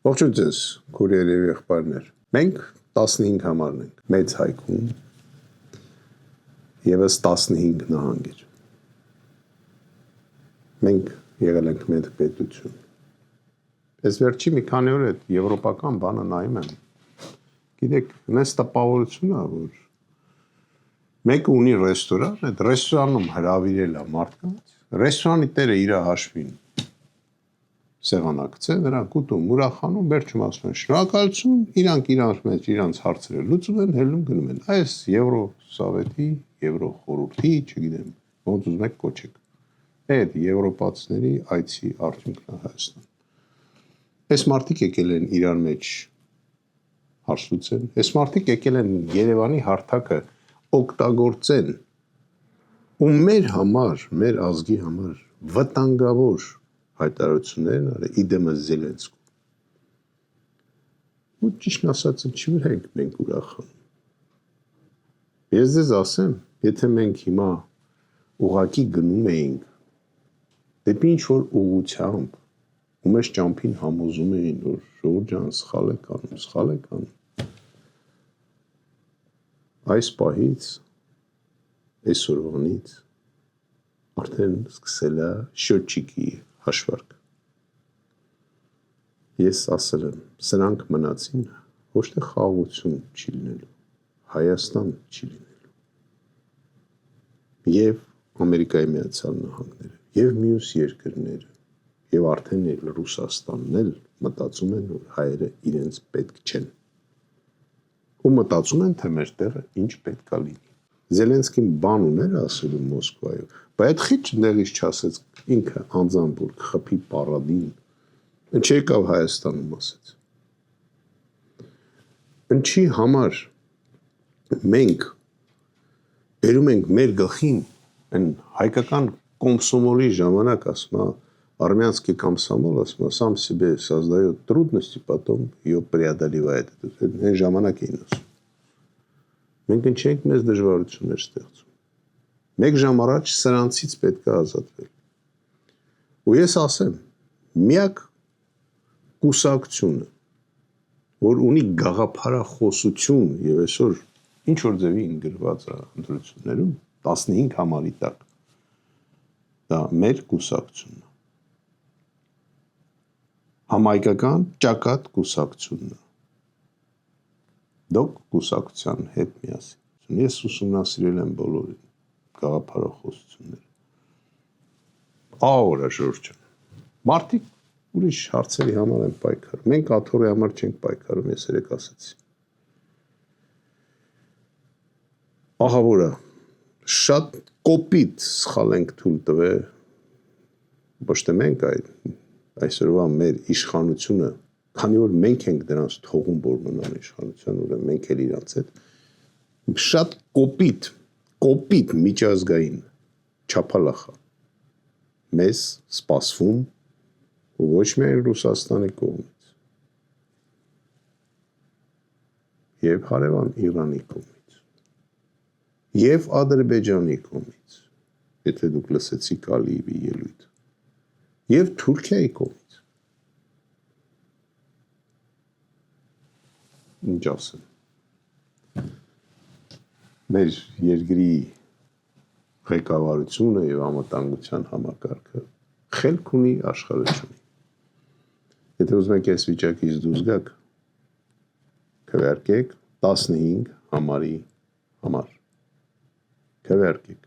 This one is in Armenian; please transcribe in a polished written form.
Ողջույն ձեզ, քուրեր եւ եղբայրներ։ Մենք 15 համարն ենք մեծ հայքում եւս 15 նահանգեր։ Մենք եղել ենք մեծ պետություն։ Ես վերջի մի քանի օր այդ եվրոպական բանը նայում եմ։ Գիտեք, նես տպավորություն է, որ մեկը ունի ռեստորան, այդ ռեստորանում հրավիրել է մարդկանց, ռեստորանի տերը իր հաշվին սեղանակցե, նրանք ուտում, ուրախանում, վերջում ասում են շնորհակալություն, իրանք իրանց հարցերը լուծում են, հելնում գնում են։ Այս Եվրոսովետի, Եվրոխորհրդի, չգիտեմ, ոնց ուզում եք կոչեք։ Այդ եվրոպացիների այցի արդյունքն է Հայաստան։ Այս մարդիկ եկել են իրար մեջ հարց լուծեն, այս մարդիկ եկել են Երևանի հարթակը օգտագործեն ու մեր համար, մեր ազգի համար վտանգավոր հայտարարություններն արել իդեմը Զելենսկու։ Ու ճիշտ ասած, ինչի՞ վրա ենք մենք ուրախանում։ Ես ձեզ ասեմ, եթե մենք հիմա ուղակի գնում էինք դեպի ինչ-որ ուղղությամբ, ու մեզ ճամփին համոզում էին, որ ժողովուրդ ջան, սխալ եք անում։ Այս պահից, այսօրվանից արդեն սկսել է շոթչիկի հաշվարկ։ Ես ասել եմ, սրանք մնացին ոչ թե խաղաղություն չի լինելու, Հայաստան չի լինելու։ Եվ Ամերիկայի Միացյալ Նահանգները, եւ մյուս երկրները, եւ արդեն էլ Ռուսաստանն էլ մտածում են, որ հայերը իրենց պետք չեն։ Ու մտածում են, թե մեր տեղը ինչ պետքա լինի։ Զելենսկին բան ուներ ասելու Մոսկվայում, բայց այդ խիչ ներից չասեց ինքը անձամբ որ խփի պարադին, ինչի եկավ Հայաստանում ասեց։ Ինչի համար մենք բերում ենք մեր գլխին այն հայկական կոմսոմոլի ժամանակ ասում армянский комсомол ասում сам себе создает трудности, потом ее преодолевает. Այն ժամանակ էին ասում։ Մենք ինչ ենք մեզ դժվարություններ ստեղծում։ Մեկ ժամ առաջ սրանցից պետք է ազատվել։ Ու ես ասեմ, միակ կուսակցությունը, որ ունի գաղափարախոսություն եւ այսօր ինչ որ ձևի ընկրված է ընտրություններում 15 համարի տակ, դա մեր կուսակցությունն է։ Համայկական ճակատ կուսակցությունն է։ Դոկ կուսակցության հետ միասին։ Ես ուսումնասիրել եմ բոլորին գաղափարախոսությունները։ Ահա Ժորժ ջան։ Մարդիկ ուրիշ հարցերի համար են պայքարում։ Մենք աթոռի համար չենք պայքարում, ես երեք ասացի։ Ահա որը շատ կոպիտ սխալ ենք թույլ տվել, ոչ թե մենք այսօրվա մեր իշխանությունը, քանի որ մենք ենք դրանց թողում որ մնան իշխանության, ուրեմն մենք էլ իրանց հետ շատ կոպիտ միջազգային չափալախա մեզ սպասվում ոչ միայն Ռուսաստանի կողմից եւ հարևան Իրանի կողմից եւ Ադրբեջանի կողմից, եթե դուք լսեցիք Ալիևի ելույթը, եւ Թուրքիայի կողմից։ Ինչ ասեմ։ Մեր երկրի ղեկավարությունը եւ անվտանգության համակարգը խելք ունի, աշխարհը չունի։ Եթե ուզում եք այս վիճակից դուրս գաք, քվեարկեք 15 համարի համար։ Քվեարկեք։